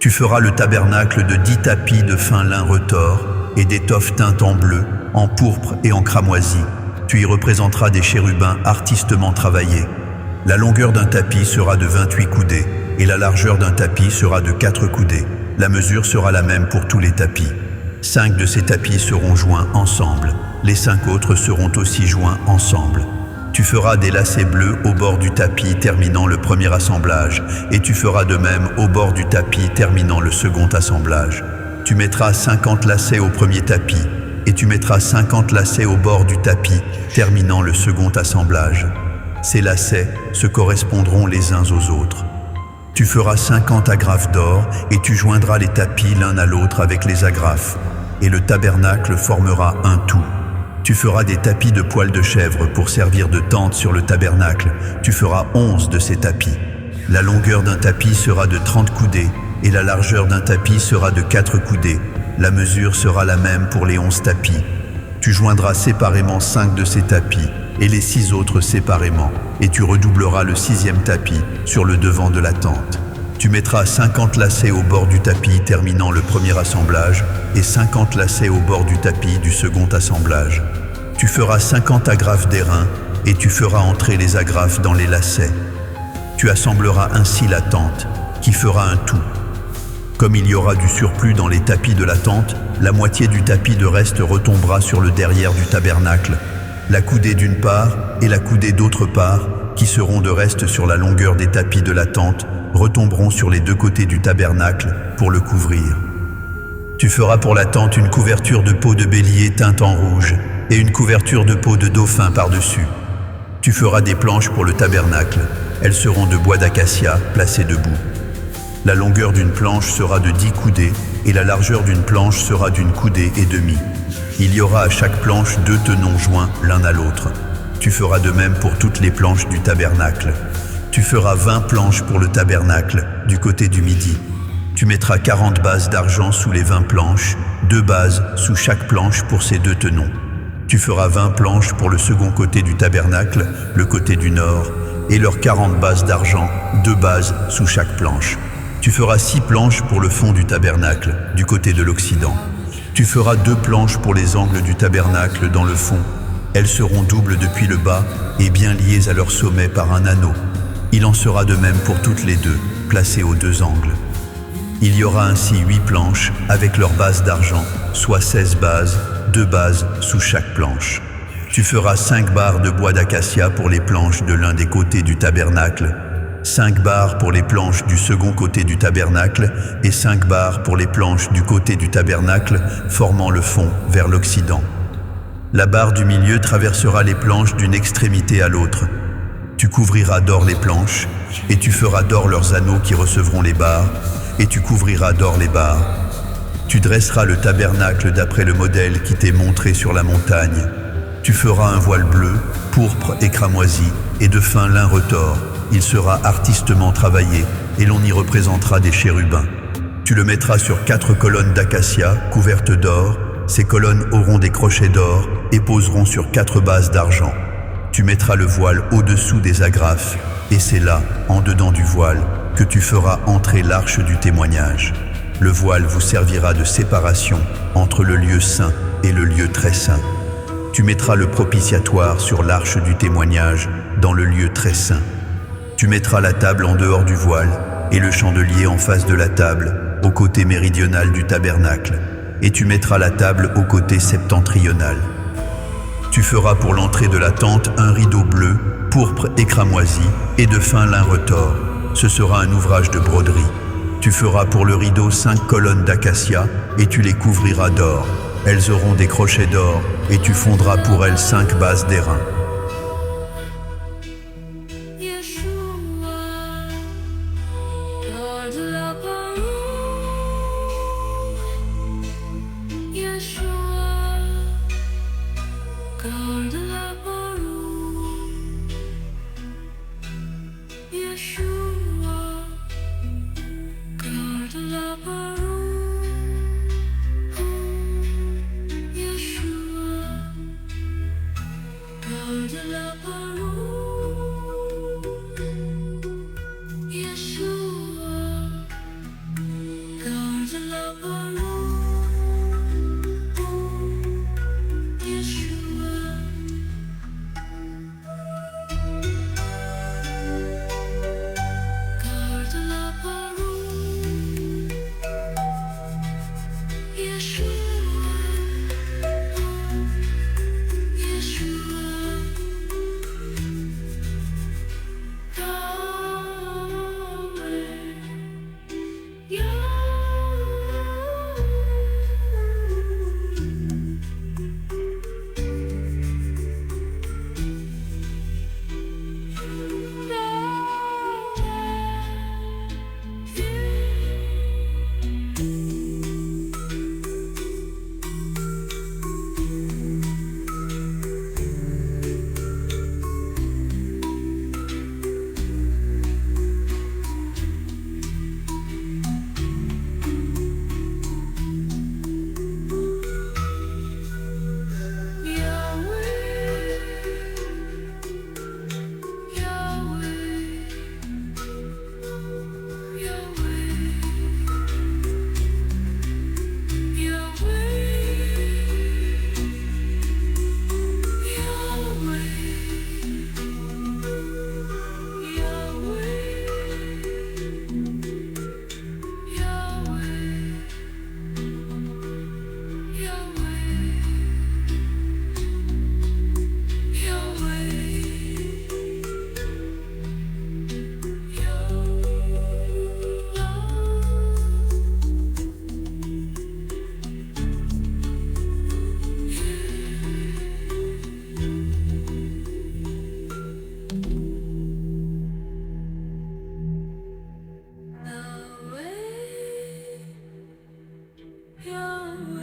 Tu feras le tabernacle de 10 tapis de fin lin retors et d'étoffes teintes en bleu, en pourpre et en cramoisi. Tu y représenteras des chérubins artistement travaillés. La longueur d'un tapis sera de 28 coudées et la largeur d'un tapis sera de 4 coudées. La mesure sera la même pour tous les tapis. 5 de ces tapis seront joints ensemble. Les 5 autres seront aussi joints ensemble. Tu feras des lacets bleus au bord du tapis terminant le premier assemblage et tu feras de même au bord du tapis terminant le second assemblage. Tu mettras 50 lacets au premier tapis et tu mettras 50 lacets au bord du tapis terminant le second assemblage. Ces lacets se correspondront les uns aux autres. Tu feras 50 agrafes d'or et tu joindras les tapis l'un à l'autre avec les agrafes et le tabernacle formera un tout. Tu feras des tapis de poils de chèvre pour servir de tente sur le tabernacle. Tu feras 11 de ces tapis. La longueur d'un tapis sera de 30 coudées et la largeur d'un tapis sera de 4 coudées. La mesure sera la même pour les 11 tapis. Tu joindras séparément 5 de ces tapis et les 6 autres séparément, et tu redoubleras le 6e tapis sur le devant de la tente. Tu mettras 50 lacets au bord du tapis terminant le premier assemblage et 50 lacets au bord du tapis du second assemblage. Tu feras 50 agrafes d'airain et tu feras entrer les agrafes dans les lacets. Tu assembleras ainsi la tente, qui fera un tout. Comme il y aura du surplus dans les tapis de la tente, la moitié du tapis de reste retombera sur le derrière du tabernacle, la coudée d'une part et la coudée d'autre part, qui seront de reste sur la longueur des tapis de la tente, retomberont sur les deux côtés du tabernacle pour le couvrir. Tu feras pour la tente une couverture de peau de bélier teinte en rouge et une couverture de peau de dauphin par-dessus. Tu feras des planches pour le tabernacle. Elles seront de bois d'acacia placées debout. La longueur d'une planche sera de 10 coudées et la largeur d'une planche sera d'une coudée et demie. Il y aura à chaque planche 2 tenons joints l'un à l'autre. Tu feras de même pour toutes les planches du tabernacle. Tu feras 20 planches pour le tabernacle du côté du midi. Tu mettras 40 bases d'argent sous les 20 planches, 2 bases sous chaque planche pour ces 2 tenons. Tu feras 20 planches pour le second côté du tabernacle, le côté du nord, et leurs 40 bases d'argent, 2 bases sous chaque planche. Tu feras 6 planches pour le fond du tabernacle, du côté de l'Occident. Tu feras 2 planches pour les angles du tabernacle dans le fond. Elles seront doubles depuis le bas et bien liées à leur sommet par un anneau. Il en sera de même pour toutes les 2, placées aux 2 angles. Il y aura ainsi 8 planches avec leurs bases d'argent, soit 16 bases, 2 bases sous chaque planche. Tu feras 5 barres de bois d'acacia pour les planches de l'un des côtés du tabernacle, 5 barres pour les planches du second côté du tabernacle et 5 barres pour les planches du côté du tabernacle formant le fond vers l'Occident. La barre du milieu traversera les planches d'une extrémité à l'autre. Tu couvriras d'or les planches, et tu feras d'or leurs anneaux qui recevront les barres, et tu couvriras d'or les barres. Tu dresseras le tabernacle d'après le modèle qui t'est montré sur la montagne. Tu feras un voile bleu, pourpre et cramoisi, et de fin lin retors. Il sera artistement travaillé, et l'on y représentera des chérubins. Tu le mettras sur 4 colonnes d'acacia couvertes d'or. Ces colonnes auront des crochets d'or et poseront sur 4 bases d'argent. Tu mettras le voile au-dessous des agrafes, et c'est là, en dedans du voile, que tu feras entrer l'arche du témoignage. Le voile vous servira de séparation entre le lieu saint et le lieu très saint. Tu mettras le propitiatoire sur l'arche du témoignage dans le lieu très saint. Tu mettras la table en dehors du voile et le chandelier en face de la table, au côté méridional du tabernacle, et tu mettras la table au côté septentrional. Tu feras pour l'entrée de la tente un rideau bleu, pourpre et cramoisi, et de fin lin retors. Ce sera un ouvrage de broderie. Tu feras pour le rideau 5 colonnes d'acacia, et tu les couvriras d'or. Elles auront des crochets d'or, et tu fondras pour elles 5 bases d'airain. Yeshua, love